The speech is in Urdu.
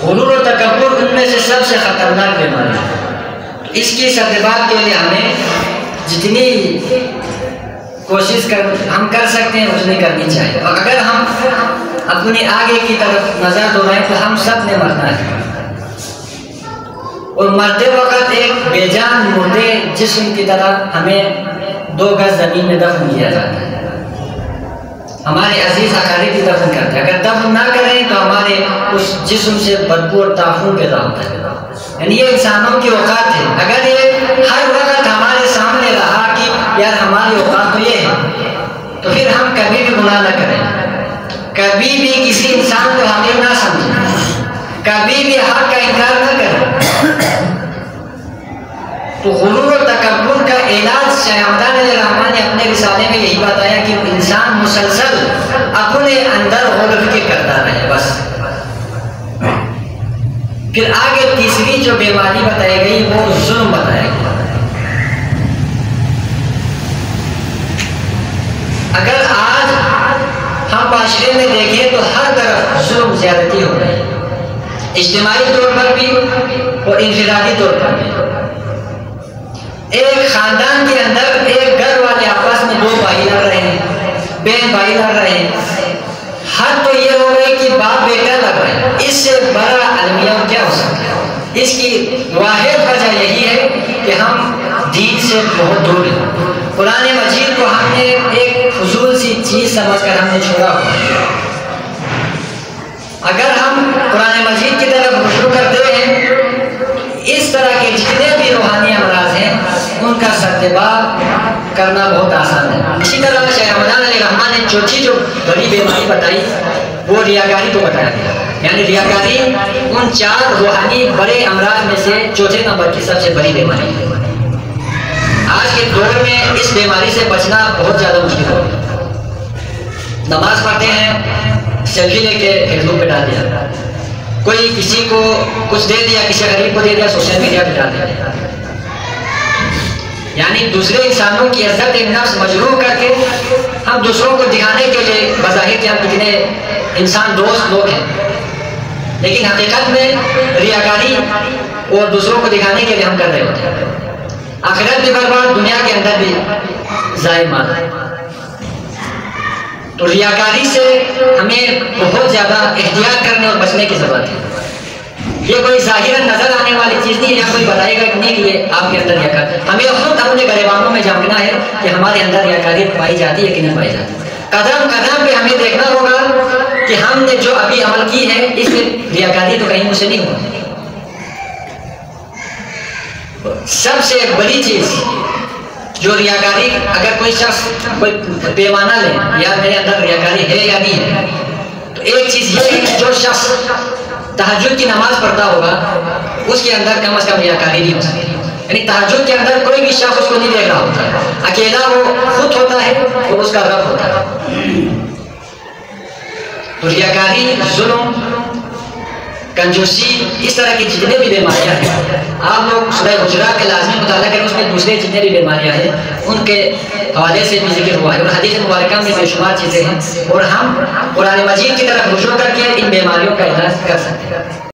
غرور و تکبر ان میں سے سب سے خطرناک بیماری ہے۔ اس کی سربراہی کے لیے ہمیں جتنی کوشش ہم کر سکتے ہیں اتنی کرنی چاہیے، اور اگر ہم اپنی آگے کی طرف نظر دوڑائیں تو ہم سب نے مرنا ہے، اور مرتے وقت ایک بے جان مردے جسم کی طرح ہمیں 2 گز زمین میں دفن کیا جاتا ہے۔ ہمارے عزیز اقارب کی دفن کرتے ہیں، اگر دفن نہ کریں تو ہمارے اس جسم سے بدبو اور تعفن پیدا ہوتا ہے۔ یعنی یہ انسانوں کی اوقات ہے، اگر یہ ہر وقت ہمارے سامنے رہا کہ یار ہماری اوقات تو یہ ہے، تو پھر ہم کبھی بھی گناہ نہ کریں، کبھی بھی کسی انسان کو حقیر نہ سمجھیں، کبھی بھی حق کا انکار نہ کریں۔ تو غرور و تکبر کا علاج شیخ حمدان علیہ الرحمن نے اپنے رسالے میں یہی بتایا کہ انسان مسلسل اپنے اندر غور و فکر کرتا رہے بس۔ پھر آگے تیسری جو بیماری بتائی گئی وہ ظلم بتایا گیا۔ اگر آج ہم معاشرے میں دیکھیں تو ہر طرف ظلم زیادتی ہو رہی ہے، اجتماعی طور پر بھی اور انفرادی طور پر بھی۔ ایک خاندان کے اندر ایک گھر والے آپس میں 2 بھائی لڑ رہے ہیں، بہن بھائی لڑ رہے ہیں، حد تو یہ ہو گئی کہ باپ بیٹا لڑ رہے ہیں، اس سے بڑا المیہ کیا ہو سکتا ہے؟ اس کی واحد وجہ یہی ہے کہ ہم دین سے بہت دور ہیں۔ قرآن مجید کو ہم نے ایک فضول سی چیز سمجھ کر ہم نے چھوڑا ہوا ہے۔ اگر ہم قرآن مجید کی طرف رجوع کرتے ہیں، اس طرح کے جتنے بھی روحانی امراض ہیں ان کا سرتباب کرنا بہت آسان ہے۔ اسی طرح شیخ حمدان علیہ الرحمن نے چوتھی جو بڑی بیماری بتائی وہ ریاکاری کو بتایا گیا، یعنی ریاکاری ان 4 روحانی بڑے امراض میں سے چوتھے نمبر کی سب سے بڑی بیماری ہے۔ آج کے دور میں اس بیماری سے بچنا بہت زیادہ مشکل ہو گیا۔ نماز پڑھتے ہیں، سیلفی لے کے فیس بک پہ ڈال دیا، کوئی کسی کو کچھ دے دیا، کسی غریب کو دے دیا، سوشل میڈیا پہ ڈال دیا، یعنی دوسرے انسانوں کی عزت نفس مجروح کر کے ہم دوسروں کو دکھانے کے لیے بظاہر کہ ہم کتنے انسان دوست لوگ ہیں، لیکن حقیقت میں ریاکاری اور دوسروں کو دکھانے کے لیے ہم کر رہے ہوتے ہیں۔ آخرت بھی برباد، دنیا کے اندر بھی ضائع مال۔ تو ریاکاری سے ہمیں بہت زیادہ احتیاط کرنے اور بچنے کی ضرورت ہے۔ یہ کوئی ظاہراً نظر آنے والی چیز نہیں ہے، یا کوئی بتائے گا کہ نہیں کہ یہ آپ کے اندر ریاکاری، ہمیں خود اپنے گریبانوں میں جھانکنا ہے کہ ہمارے اندر ریاکاری پائی جاتی ہے کہ نہیں پائی جاتی۔ قدم قدم پہ ہمیں دیکھنا ہوگا کہ ہم نے جو ابھی عمل کی ہے اس میں ریاکاری تو کہیں مجھ سے نہیں ہوگی۔ سب سے بڑی چیز جو ریاکاری، اگر کوئی شخص کوئی پیمانہ لے یا میرے اندر ریاکاری ہے یا نہیں ہے، تو ایک چیز یہ ہے کہ جو شخص تہجد کی نماز پڑھتا ہوگا اس کے اندر کم از کم ریاکاری نہیں ہو سکتی، یعنی تہجد کے اندر کوئی بھی شخص اس کو نہیں دیکھ رہا ہوتا، اکیلا وہ خود ہوتا ہے اور اس کا رب ہوتا ہے۔ تو ریاکاری، ظلم، کنجوسی، اس طرح کی جتنے بھی بیماریاں ہیں، آپ لوگ سورہ حجرات کے لازمی مطالعہ کریں، اس میں دوسرے جتنے بھی بیماریاں ہیں ان کے حوالے سے بھی ذکر ہوا ہے، اور حدیث مبارکہ میں بے شمار چیزیں ہیں، اور ہم قرآن مجید کی طرف رجوع کر کے ان بیماریوں کا علاج کر سکتے ہیں۔